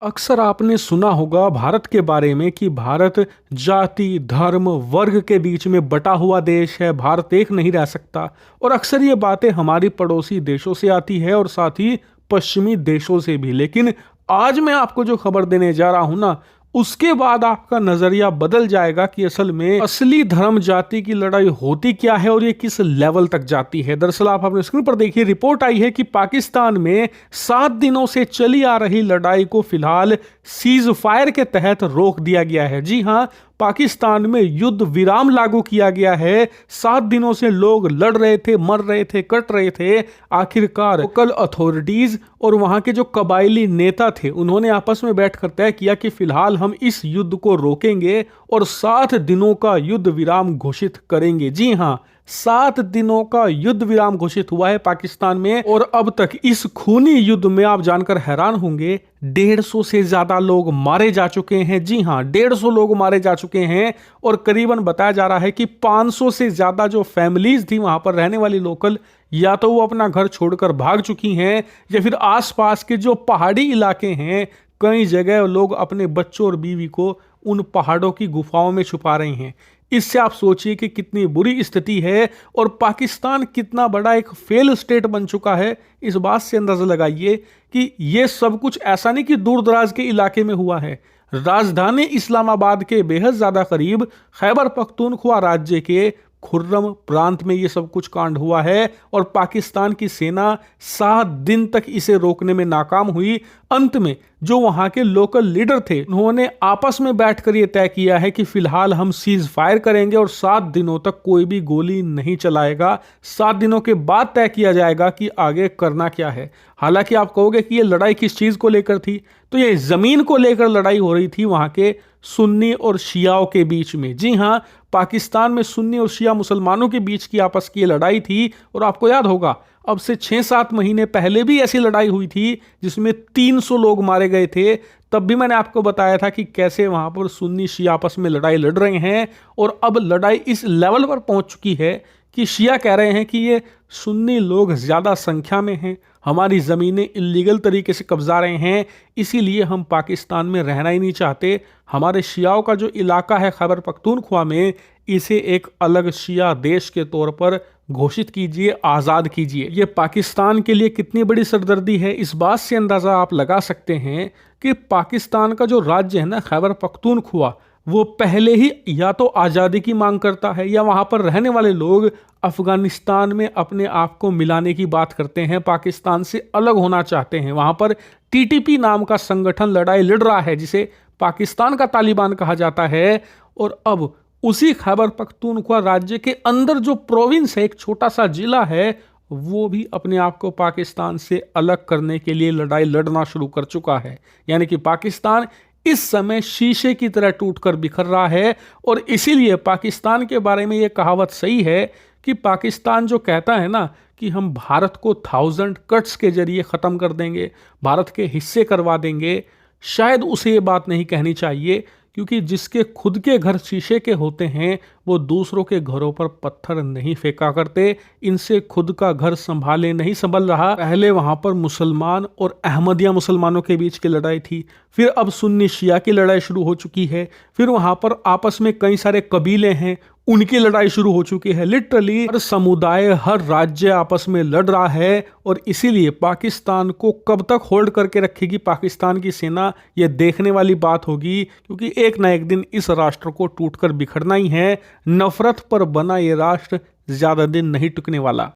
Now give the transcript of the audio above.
अक्सर आपने सुना होगा भारत के बारे में कि भारत जाति, धर्म, वर्ग के बीच में बटा हुआ देश है। भारत एक नहीं रह सकता। और अक्सर ये बातें हमारी पड़ोसी देशों से आती है और साथ ही पश्चिमी देशों से भी। लेकिन आज मैं आपको जो खबर देने जा रहा हूं ना, उसके बाद आपका नजरिया बदल जाएगा कि असल में असली धर्म जाति की लड़ाई होती क्या है और ये किस लेवल तक जाती है। दरअसल आप अपने स्क्रीन पर देखिए, रिपोर्ट आई है कि पाकिस्तान में 7 दिनों से चली आ रही लड़ाई को फिलहाल सीज फायर के तहत रोक दिया गया है। जी हां, पाकिस्तान में युद्ध विराम लागू किया गया है। 7 दिनों से लोग लड़ रहे थे, मर रहे थे, कट रहे थे। आखिरकार लोकल अथॉरिटीज और वहां के जो कबायली नेता थे, उन्होंने आपस में बैठकर तय किया कि फिलहाल हम इस युद्ध को रोकेंगे और 7 दिनों का युद्ध विराम घोषित करेंगे। जी हां, 7 दिनों का युद्ध विराम घोषित हुआ है पाकिस्तान में। और अब तक इस खूनी युद्ध में आप जानकर हैरान होंगे, 150 से ज्यादा लोग मारे जा चुके हैं। जी हां, 150 लोग मारे जा चुके हैं। और करीबन बताया जा रहा है कि 500 से ज्यादा जो फैमिलीज थी वहां पर रहने वाली लोकल, या तो वो अपना घर छोड़कर भाग चुकी हैं या फिर आसपास के जो पहाड़ी इलाके हैं, कई जगह लोग अपने बच्चों और बीवी को उन पहाड़ों की गुफाओं में छुपा रहे हैं। इससे आप सोचिए कि कितनी बुरी स्थिति है और पाकिस्तान कितना बड़ा एक फेल स्टेट बन चुका है। इस बात से अंदाजा लगाइए कि यह सब कुछ ऐसा नहीं कि दूर दराज के इलाके में हुआ है। राजधानी इस्लामाबाद के बेहद ज्यादा करीब खैबर पख्तूनख्वा राज्य के खुर्रम प्रांत में यह सब कुछ कांड हुआ है और पाकिस्तान की सेना 7 दिन तक इसे रोकने में नाकाम हुई। अंत में जो वहां के लोकल लीडर थे, उन्होंने आपस में बैठकर यह तय किया है कि फिलहाल हम सीज फायर करेंगे और 7 दिनों तक कोई भी गोली नहीं चलाएगा। 7 दिनों के बाद तय किया जाएगा कि आगे करना क्या है। हालांकि आप कहोगे कि यह लड़ाई किस चीज को लेकर थी, तो यह जमीन को लेकर लड़ाई हो रही थी वहां के सुन्नी और शियाओं के बीच में। जी हां, पाकिस्तान में सुन्नी और शिया मुसलमानों के बीच की आपस की लड़ाई थी। और आपको याद होगा, अब से 6-7 महीने पहले भी ऐसी लड़ाई हुई थी जिसमें 300 लोग मारे गए थे। तब भी मैंने आपको बताया था कि कैसे वहां पर सुन्नी शिया आपस में लड़ाई लड़ रहे हैं। और अब लड़ाई इस लेवल पर पहुंच चुकी है कि शिया कह रहे हैं कि ये सुन्नी लोग ज्यादा संख्या में हैं, हमारी ज़मीनें इलीगल तरीके से कब्जा रहे हैं, इसीलिए हम पाकिस्तान में रहना ही नहीं चाहते। हमारे शियाओं का जो इलाका है खैबर पख्तूनख्वा में, इसे एक अलग शिया देश के तौर पर घोषित कीजिए, आज़ाद कीजिए। ये पाकिस्तान के लिए कितनी बड़ी सरदर्दी है, इस बात से अंदाज़ा आप लगा सकते हैं कि पाकिस्तान का जो राज्य है ना खैबर पख्तूनख्वा, वो पहले ही या तो आज़ादी की मांग करता है या वहाँ पर रहने वाले लोग अफगानिस्तान में अपने आप को मिलाने की बात करते हैं, पाकिस्तान से अलग होना चाहते हैं। वहाँ पर टीटीपी नाम का संगठन लड़ाई लड़ रहा है, जिसे पाकिस्तान का तालिबान कहा जाता है। और अब उसी खैबर पख्तूनख्वा राज्य के अंदर जो प्रोविंस है, एक छोटा सा जिला है, वो भी अपने आप को पाकिस्तान से अलग करने के लिए लड़ाई लड़ना शुरू कर चुका है। यानी कि पाकिस्तान इस समय शीशे की तरह टूटकर बिखर रहा है। और इसीलिए पाकिस्तान के बारे में यह कहावत सही है कि पाकिस्तान जो कहता है ना कि हम भारत को 1000 कट्स के जरिए ख़त्म कर देंगे, भारत के हिस्से करवा देंगे, शायद उसे ये बात नहीं कहनी चाहिए, क्योंकि जिसके खुद के घर शीशे के होते हैं वो दूसरों के घरों पर पत्थर नहीं फेंका करते। इनसे खुद का घर संभाले नहीं संभल रहा। पहले वहां पर मुसलमान और अहमदिया मुसलमानों के बीच की लड़ाई थी, फिर अब सुन्नी शिया की लड़ाई शुरू हो चुकी है, फिर वहां पर आपस में कई सारे कबीले हैं, उनकी लड़ाई शुरू हो चुकी है। लिटरली हर समुदाय, हर राज्य आपस में लड़ रहा है। और इसीलिए पाकिस्तान को कब तक होल्ड करके रखेगी पाकिस्तान की सेना, यह देखने वाली बात होगी, क्योंकि एक ना एक दिन इस राष्ट्र को टूटकर बिखरना ही है। नफरत पर बना ये राष्ट्र ज्यादा दिन नहीं टिकने वाला।